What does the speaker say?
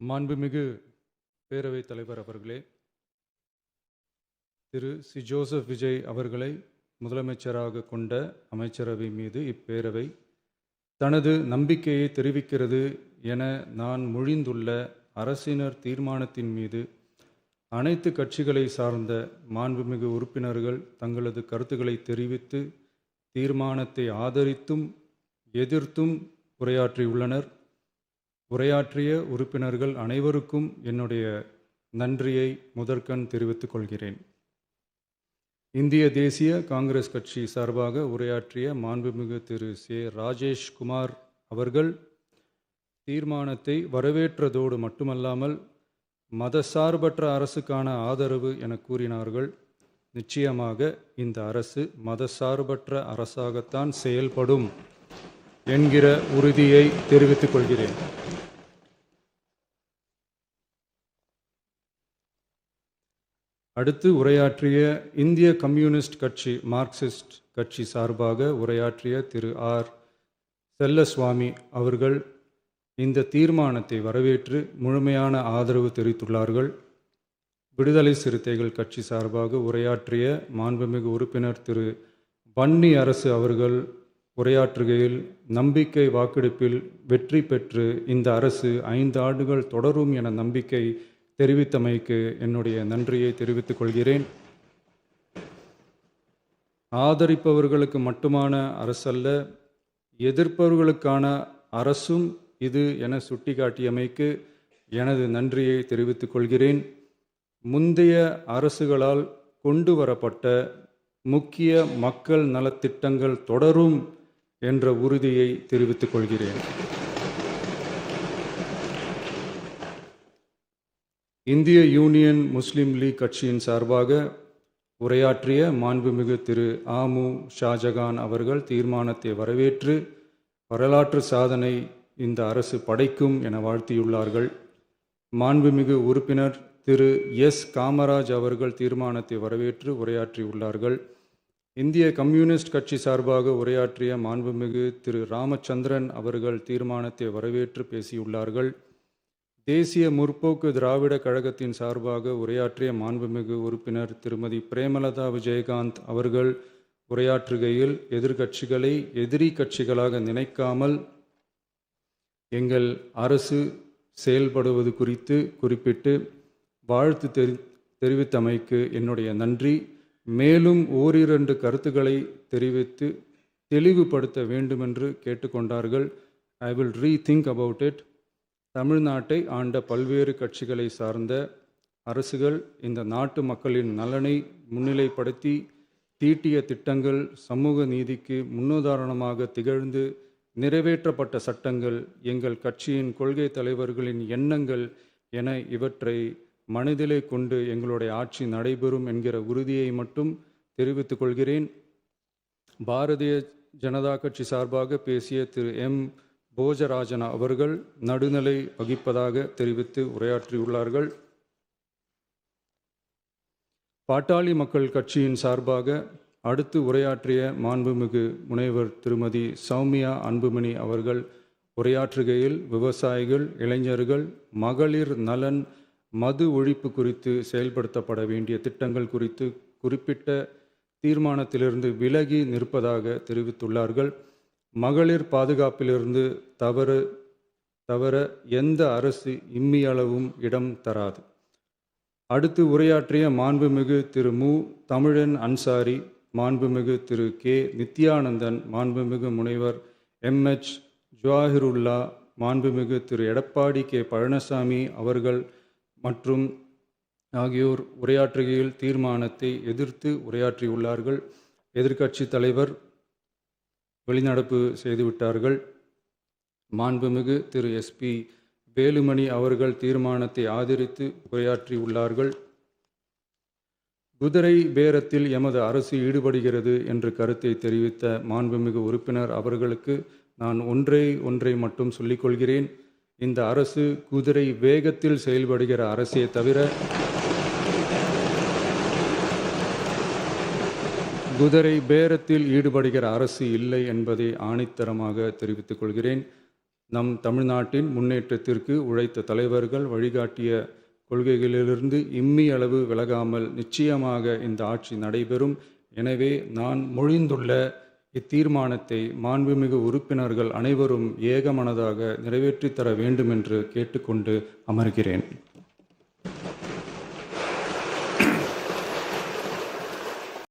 மாண்புமிகு பேரவைத் தலைவர் அவர்களே, திரு சி. ஜோசப் விஜய் அவர்களை முதலமைச்சராக கொண்ட அமைச்சரவை மீது இப்பேரவை தனது நம்பிக்கையை தெரிவிக்கிறது என நான் மொழிந்துள்ள அரசினர் தீர்மானத்தின் மீது அனைத்து கட்சிகளை சார்ந்த மாண்புமிகு உறுப்பினர்கள் தங்களது கருத்துக்களை தெரிவித்து தீர்மானத்தை ஆதரித்தும் எதிர்த்தும் உரையாற்றியுள்ளனர். உரையாற்றிய உறுப்பினர்கள் அனைவருக்கும் என்னுடைய நன்றியை முதற்கண் தெரிவித்துக் கொள்கிறேன். இந்திய தேசிய காங்கிரஸ் கட்சி சார்பாக உரையாற்றிய மாண்புமிகு திரு சே. ராஜேஷ்குமார் அவர்கள் தீர்மானத்தை வரவேற்றதோடு மட்டுமல்லாமல் மதசார்பற்ற அரசுக்கான ஆதரவு என கூறினார்கள். நிச்சயமாக இந்த அரசு மதசார்பற்ற அரசாகத்தான் செயல்படும் என்கிற உறுதியை தெரிவித்துக் கொள்கிறேன். அடுத்து உரையாற்றிய இந்திய கம்யூனிஸ்ட் கட்சி மார்க்சிஸ்ட் கட்சி சார்பாக உரையாற்றிய திரு ஆர். செல்லசுவாமி அவர்கள் இந்த தீர்மானத்தை வரவேற்று முழுமையான ஆதரவு தெரிவித்துள்ளார்கள். விடுதலை சிறுத்தைகள் கட்சி சார்பாக உரையாற்றிய மாண்புமிகு உறுப்பினர் திரு வன்னி அரசு அவர்கள் உரையாற்றுகையில் நம்பிக்கை வாக்கெடுப்பில் வெற்றி பெற்று இந்த அரசு 5 ஆண்டுகள் தொடரும் என நம்பிக்கை தெரிவித்தமைக்கு என்னுடைய நன்றியை தெரிவித்துக் கொள்கிறேன். ஆதரிப்பவர்களுக்கு மட்டுமான அரசல்ல, எதிர்ப்பவர்களுக்கான அரசும் இது என சுட்டிக்காட்டியமைக்கு எனது நன்றியை தெரிவித்துக் கொள்கிறேன். முந்தைய அரசுகளால் கொண்டு வரப்பட்ட முக்கிய மக்கள் நலத்திட்டங்கள் தொடரும் என்ற உறுதியை தெரிவித்துக் கொள்கிறேன். இந்திய யூனியன் முஸ்லீம் லீக் கட்சியின் சார்பாக உரையாற்றிய மாண்புமிகு திரு ஆமு ஷாஜகான் அவர்கள் தீர்மானத்தை வரவேற்று வரலாற்று சாதனை இந்த அரசு படைக்கும் என வாழ்த்தியுள்ளார்கள். மாண்புமிகு உறுப்பினர் திரு எஸ். காமராஜ் அவர்கள் தீர்மானத்தை வரவேற்று உரையாற்றியுள்ளார்கள். இந்திய கம்யூனிஸ்ட் கட்சி சார்பாக உரையாற்றிய மாண்புமிகு திரு ராமச்சந்திரன் அவர்கள் தீர்மானத்தை வரவேற்று பேசியுள்ளார்கள். தேசிய முற்போக்கு திராவிட கழகத்தின் சார்பாக உரையாற்றிய மாண்புமிகு உறுப்பினர் திருமதி பிரேமலதா விஜயகாந்த் அவர்கள் உரையாற்றுகையில் எதிர்கட்சிகளை எதிரி கட்சிகளாக நினைக்காமல் எங்கள் அரசு செயல்படுவது குறித்து குறிப்பிட்டு வாழ்த்து தெரிவித்தமைக்கு என்னுடைய நன்றி. மேலும் ஓரிரண்டு கருத்துக்களை தெரிவித்து தெளிவுபடுத்த வேண்டுமென்று கேட்டுக்கொண்டார்கள். I will rethink about it. தமிழ்நாட்டை ஆண்ட பல்வேறு கட்சிகளை சார்ந்த அரசுகள் இந்த நாட்டு மக்களின் நலனை முன்னிலைப்படுத்தி தீட்டிய திட்டங்கள் சமூக நீதிக்கு முன்னுதாரணமாக திகழ்ந்து நிறைவேற்றப்பட்ட சட்டங்கள் எங்கள் கட்சியின் கொள்கை தலைவர்களின் எண்ணங்கள் என இவற்றை மனதிலே கொண்டு எங்களுடைய ஆட்சி நடைபெறும் என்கிற உறுதியை மட்டும் தெரிவித்துக் கொள்கிறேன். பாரதிய ஜனதா கட்சி சார்பாக பேசிய திரு எம். போஜராஜன் அவர்கள் நடுநிலை வகிப்பதாக தெரிவித்து உரையாற்றியுள்ளார்கள். பாட்டாளி மக்கள் கட்சியின் சார்பாக அடுத்து உரையாற்றிய மாண்புமிகு முனைவர் திருமதி சௌமியா அன்புமணி அவர்கள் உரையாற்றுகையில் விவசாயிகள், இளைஞர்கள், மகளிர் நலன், மது ஒழிப்பு குறித்து செயல்படுத்தப்பட வேண்டிய திட்டங்கள் குறித்து குறிப்பிட்ட தீர்மானத்திலிருந்து விலகி நிற்பதாக தெரிவித்துள்ளார்கள். மகளிர் பாதுகாப்பிலிருந்து தவிர எந்த அரசு இம்மியளவும் இடம் தராது. அடுத்து உரையாற்றிய மாண்புமிகு திரு மு. தமிழன் அன்சாரி, மாண்புமிகு திரு கே. நித்யானந்தன், மாண்புமிகு முனைவர் எம்.எச். ஜவாஹிருல்லா, மாண்புமிகு திரு எடப்பாடி கே. பழனிசாமி அவர்கள் மற்றும் ஆகியோர் உரையாற்றுகையில் தீர்மானத்தை எதிர்த்து உரையாற்றியுள்ளார்கள். எதிர்க்கட்சி தலைவர் வெளிநடப்பு செய்துவிட்டார்கள். மாண்புமிகு திரு எஸ்.பி. வேலுமணி அவர்கள் தீர்மானத்தை ஆதரித்து உரையாற்றியுள்ளார்கள். குதிரை பேரத்தில் எமது அரசு ஈடுபடுகிறது என்று கருத்தை தெரிவித்த மாண்புமிகு உறுப்பினர் அவர்களுக்கு நான் ஒன்றை மட்டும் சொல்லிக்கொள்கிறேன். இந்த அரசு குதிரை வேகத்தில் செயல்படுகிற அரசே தவிர குதிரை பேரத்தில் ஈடுபடுகிற அரசு இல்லை என்பதை ஆணித்தரமாக தெரிவித்துக் கொள்கிறேன். நம் தமிழ்நாட்டின் முன்னேற்றத்திற்கு உழைத்த தலைவர்கள் வழிகாட்டிய கொள்கைகளிலிருந்து இம்மி அளவு விலகாமல் நிச்சயமாக இந்த ஆட்சி நடைபெறும். எனவே நான் மொழிந்துள்ள இத்தீர்மானத்தை மாண்புமிகு உறுப்பினர்கள் அனைவரும் ஏகமனதாக நிறைவேற்றித் தர வேண்டுமென்று கேட்டுக்கொண்டு அமர்கிறேன்.